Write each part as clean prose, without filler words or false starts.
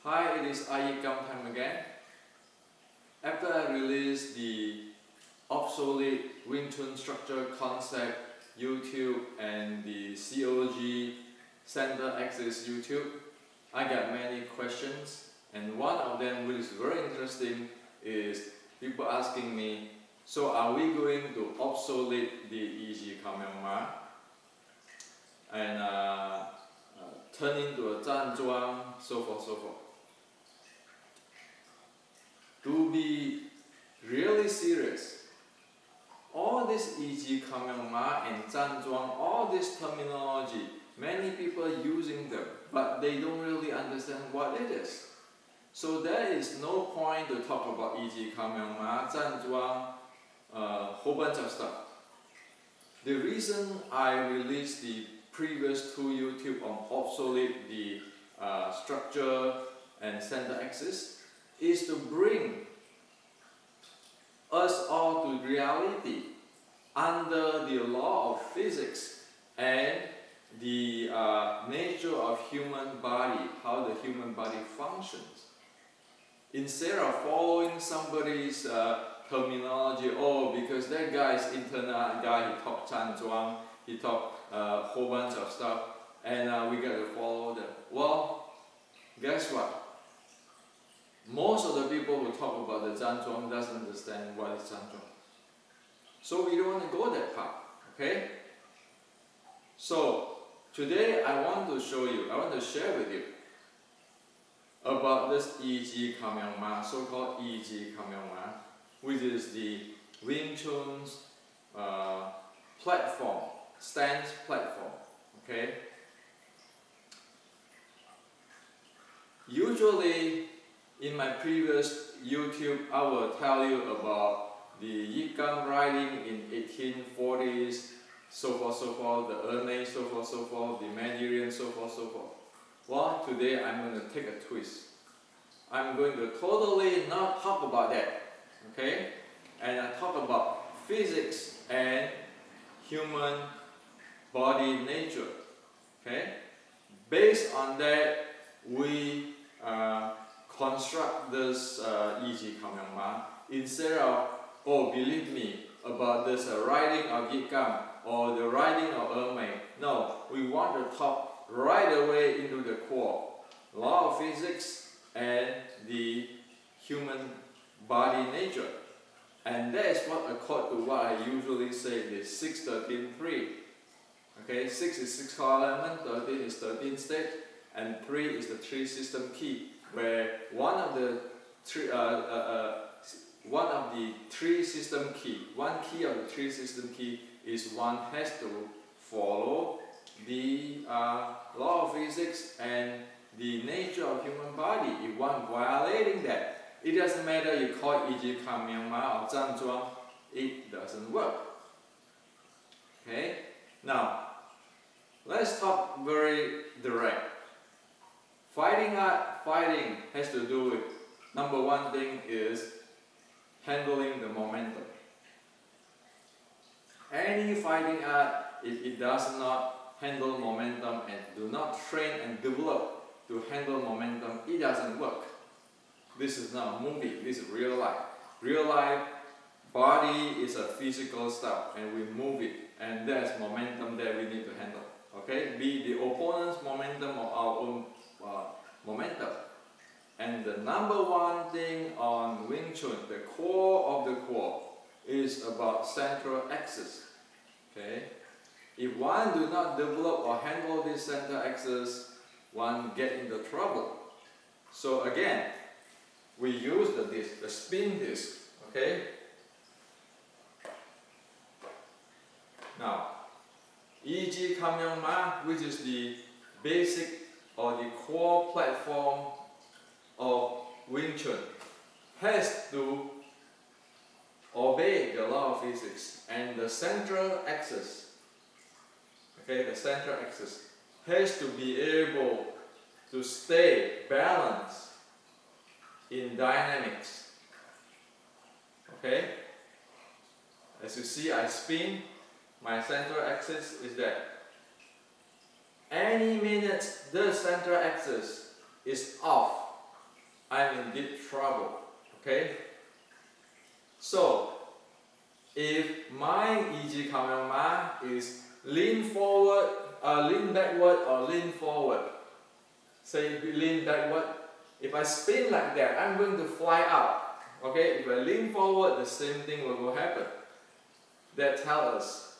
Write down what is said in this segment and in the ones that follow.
Hi, it is iYikKam time again. After I released the obsolete Wing Chun structure concept YouTube and the COG center axis YouTube, I got many questions, and one of them which is very interesting is people asking me, so are we going to obsolete the YJKYM and turn into a 站桩, so forth, so forth. To be really serious, all this YJKYM and 站桩, all this terminology, many people are using them, but they don't really understand what it is. So there is no point to talk about YJKYM, 站桩, whole bunch of stuff. The reason I released the previous two YouTube on obsolete the structure and center axis is to bring us all to reality under the law of physics and the nature of human body, how the human body functions. Instead of following somebody's terminology, oh, because that guy's internet guy, he talked 站桩, he talked a whole bunch of stuff, and we got to follow them. Well, guess what? Most of the people who talk about the 站桩doesn't understand what is 站桩. So we don't want to go that path, okay? So today I want to show you, I want to share with you about this YJKYM, so-called YJKYM, which is the Wing Chun's platform, stance platform, okay? Usually, in my previous YouTube, I will tell you about the YikKam writing in 1840s, so forth, the Os9, so forth, the Mandarin, so forth. Well, today I'm going to take a twist. I'm going to totally not talk about that, okay? And I talk about physics and human body nature, okay? Based on that, we construct this YJKYM instead of, oh, believe me, about this writing of YikKam or the writing of Os9. No, we want to talk right away into the core, law of physics and the human body nature. And that is what accord to what I usually say, the 6-13-3. Okay, 6 is 6 core element, 13 is 13 state, and 3 is the 3 system key, where one of the three system key, one key of the 3 system key is one has to follow the law of physics and the nature of human body. If one violating that, it doesn't matter you call it YJKYM or 站桩, it doesn't work. Okay? Now, let's talk very direct. Fighting has to do with, number one thing is handling the momentum. Any fighting art, if it does not handle momentum and do not train and develop to handle momentum, it doesn't work. This is not a movie, this is real life. Real life, body is a physical stuff and we move it, and there's momentum that we need to handle. Okay, be the opponent's momentum or our own momentum. And the number one thing on Wing Chun, the core of the core, is about central axis. Okay, if one do not develop or handle this center axis, one get into trouble. So again, we use the disc, the spin disc. Okay. Now, YJKYM, which is the basic or the core platform of Wing Chun, has to obey the law of physics, and the central axis, okay, the central axis has to be able to stay balanced in dynamics. Okay, as you see, I spin. My central axis is there. Any minute the central axis is off, I'm in deep trouble. Okay? So, if my YJKYM is lean forward, lean backward or lean forward, say lean backward, if I spin like that, I'm going to fly out. Okay? If I lean forward, the same thing will happen. That tells us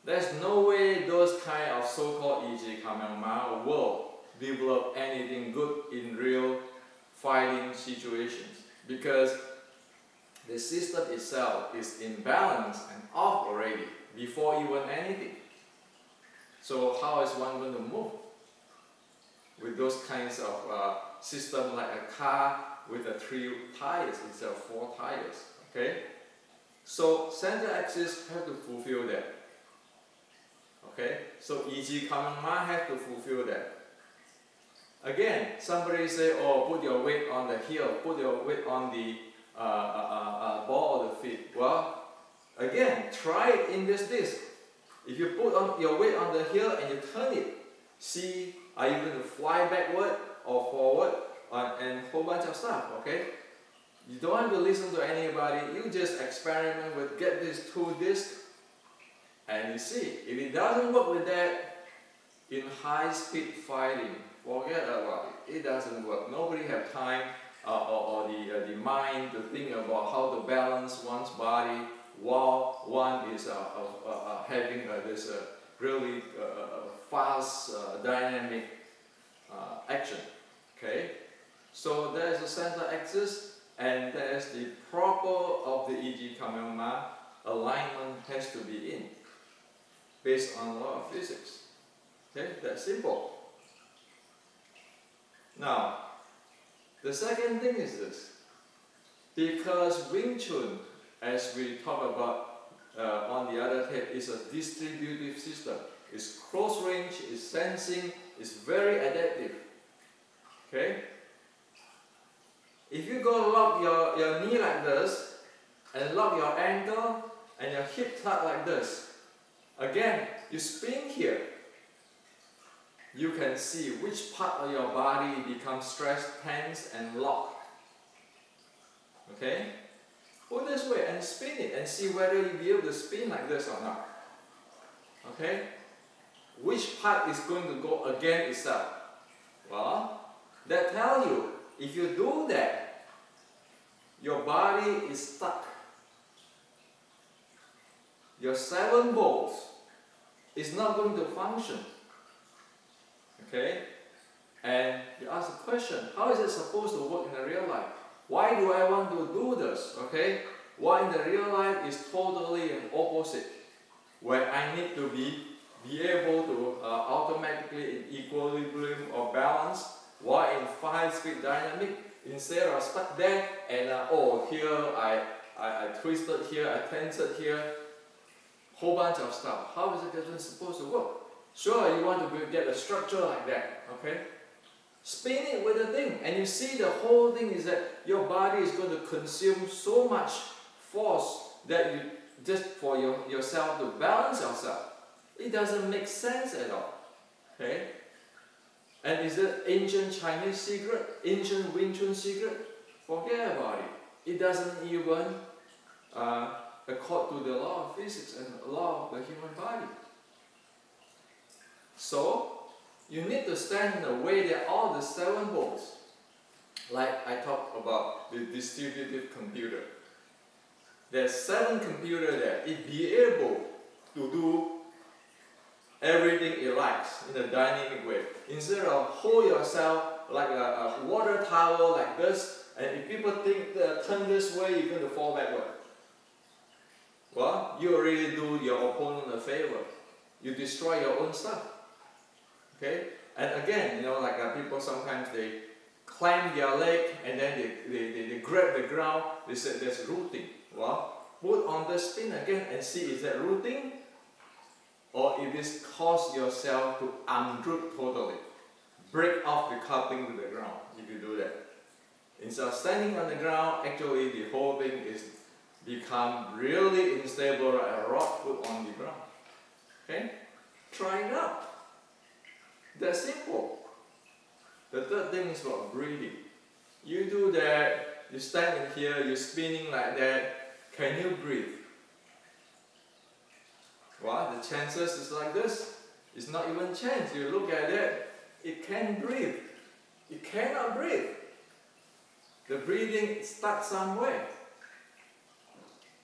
there's no way those kind of so-called YJKYM will develop anything good in real fighting situations, because the system itself is imbalanced and off already before even anything. So how is one going to move with those kinds of system like a car with 3 tires instead of 4 tires? Okay, so center axis have to fulfill that. Okay, so YJKYM have to fulfill that. Again, somebody say, oh, put your weight on the heel, put your weight on the ball of the feet. Well, again, try it in this disc. If you put on your weight on the heel and you turn it, see, are you going to fly backward or forward and a whole bunch of stuff, okay? You don't have to listen to anybody, you just experiment with, get these 2 discs and you see. If it doesn't work with that, in high-speed fighting, forget about it. It doesn't work. Nobody have time or the mind to think about how to balance one's body while one is having this really fast, dynamic action. Okay, so there's a center axis and there's the proper of the YJKYM alignment has to be in, based on law of physics. Okay, that's simple. Now, the second thing is this. Because Wing Chun, as we talk about on the other tape, is a distributive system. It's close range, it's sensing, it's very adaptive. Okay? If you go lock your knee like this, and lock your ankle, and your hip tuck like this, again, you spin here, you can see which part of your body becomes stressed, tense, and locked. Okay? Put this way and spin it and see whether you'll be able to spin like this or not. Okay? Which part is going to go against itself? Well, that tells you, if you do that, your body is stuck. Your 7 bolts is not going to function. Okay? And you ask the question, how is it supposed to work in the real life? Why do I want to do this? Okay? What in the real life is totally an opposite, where I need to be able to automatically in equilibrium or balance, while in 5-speed dynamic, instead of stuck there and oh, here I twisted here, I tensed here, whole bunch of stuff. How is it supposed to work? Sure, you want to get a structure like that, okay? Spin it with the thing, and you see the whole thing is that your body is going to consume so much force that you just for yourself to balance yourself. It doesn't make sense at all, okay? And is it ancient Chinese secret, ancient Wing Chun secret? Forget about it. It doesn't even accord to the law of physics and the law of the human body. So, you need to stand in a way that all the 7 bolts, like I talked about the distributive computer. There's 7 computers there. It be able to do everything it likes in a dynamic way. Instead of hold yourself like a water tower like this, and if people think turn this way, you're going to fall backward. Well, you already do your opponent a favor. You destroy your own stuff. Okay? And again, you know, like people sometimes they climb their leg and then they grab the ground, they say there's rooting. Well, put on the spin again and see, is that rooting? Or if this cause yourself to unroot totally. Break off the coupling with the ground if you do that. Instead of standing on the ground, actually the whole thing is become really unstable, like a rock put on the ground. Okay? Try it out. That's simple. The third thing is about breathing. You do that, you stand in here, you're spinning like that. Can you breathe? Well, the chances is like this. It's not even chance. You look at it, it can't breathe. It cannot breathe. The breathing starts somewhere.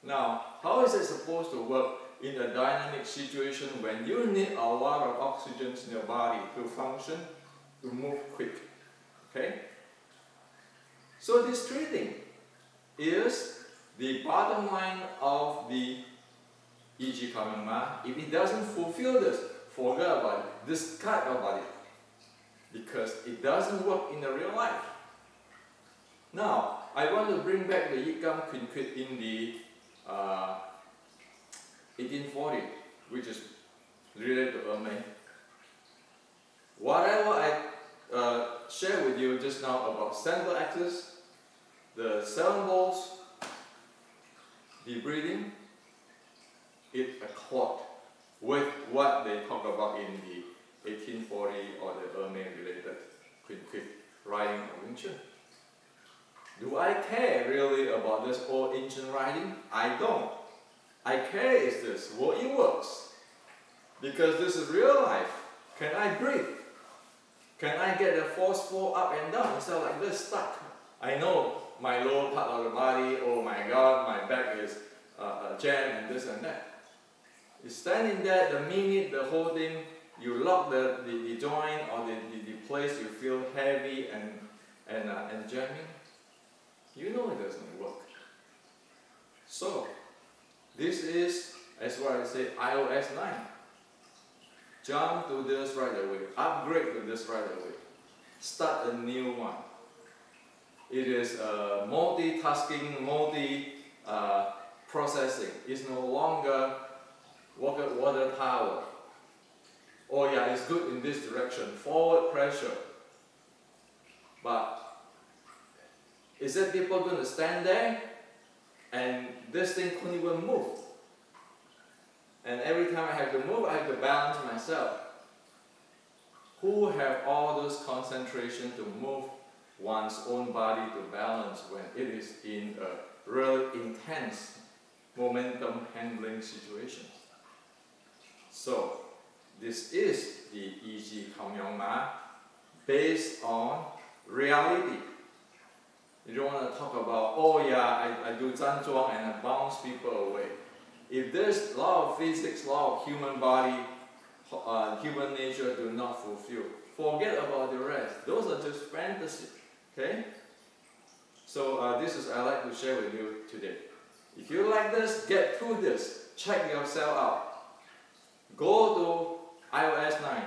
Now, how is it supposed to work in a dynamic situation when you need a lot of oxygen in your body to function, to move quick? Okay? So this breathing is the bottom line of the YJKYM. If it doesn't fulfill this, forget about it, discard about it, because it doesn't work in the real life. Now, I want to bring back the YJKYM quinquit in the 1840, which is related to Os9. Whatever I shared with you just now about central axis, the 7 balls, the breathing, it accord with what they talk about in the 1840 or the Os9 related quinquit writing of Wing Chun. Do I care really about this old ancient writing? I don't. I care is this, well, it works. Because this is real life. Can I breathe? Can I get the force flow up and down instead of like this, stuck? I know my lower part of the body, oh my god, my back is jammed and this and that. You stand in there, the minute the whole thing, you lock the joint or the place you feel heavy and jamming, you know it doesn't work. So, this is, as what I say, Os9. Jump to this right away. Upgrade to this right away. Start a new one. It is multitasking, processing. It's no longer water tower. Oh yeah, it's good in this direction. Forward pressure. But is that people going to stand there and this thing couldn't even move? And every time I have to move, I have to balance myself. Who have all those concentration to move one's own body to balance when it is in a really intense momentum handling situation? So, this is the YJKYM based on reality. You don't want to talk about, oh yeah, I do Zhanzhuang and I bounce people away. If there's law of physics, law of human body, human nature do not fulfill, forget about the rest. Those are just fantasy. Okay? So this is I like to share with you today. If you like this, get through this. Check yourself out. Go to Os9.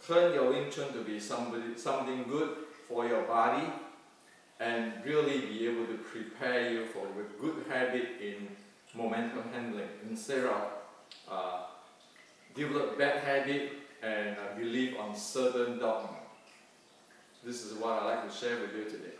Turn your Wing Chun to be something good for your body, and really be able to prepare you for a good habit in momentum handling instead of develop bad habit and believe on certain dogma. This is what I like to share with you today.